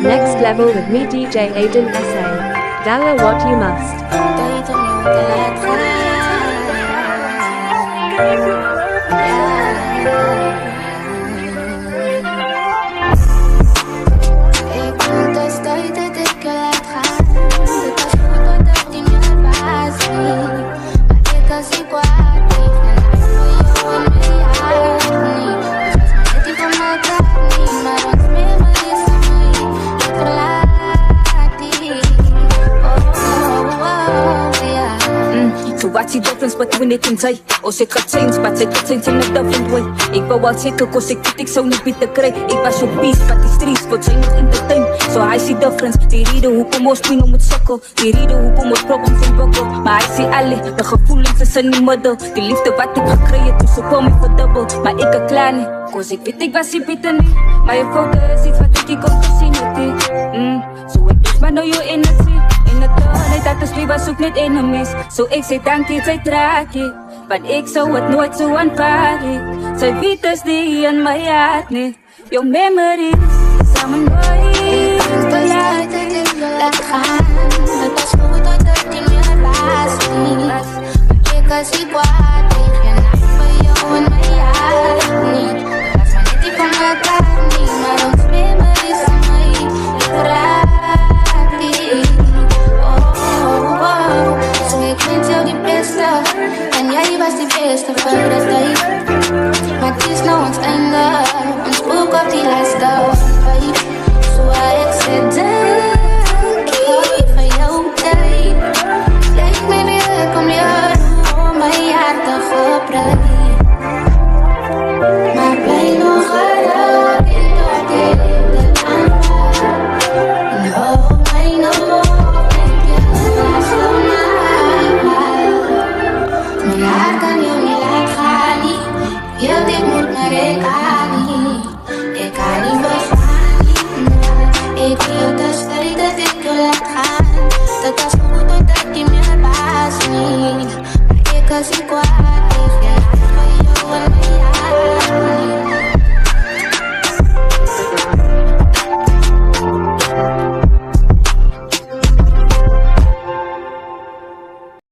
Next level with me DJ Aiden SA. Dalla what you must. Wat die difference between it en sy Ons het gechange, but sy het change in a different way Ek wou al seker, cause ek weet ek sou nie beter kry Ek was so beast, but die streets word sy nog entertain So hy sê difference, die rede hoekom ons pien om het sukkel Die rede hoekom ons problems ontwikkel Maar hy sê alle, die gevoelens is in die middel Die liefde wat ek gekry het, toe so kom ek verdubbel Maar ek het klaar nie, cause ek weet ek was nie beter nie Maar jou foto is iets wat ek nie kon gesien het So ek is maar nou jou energie En het dat ons liever soek net enemies So ek sê dankie sy traakie Want ek sou het nooit so aanvaar Sy weet is die in my hart nie Jou memories Samen nooit Laat gaan Het was goed dat ek nie meer was nie Ek as die kwaad Ek geen nacht vir jou in my hart nie Was maar net die van mekaar nie Maar ons memories in my raak die So ek wens jou die beste En jy was die beste vir die tyd Maar het is nou ons einde Ons boek op die laatste fight So ek sê dankie vir jou tyd Jy het my weer kom leer Om my hart te gebruik Maar bly nog geraak En tot die liefde aanvaar En hou my nog My hart kan jou nie laat gaan nie Heel dit moet maar ek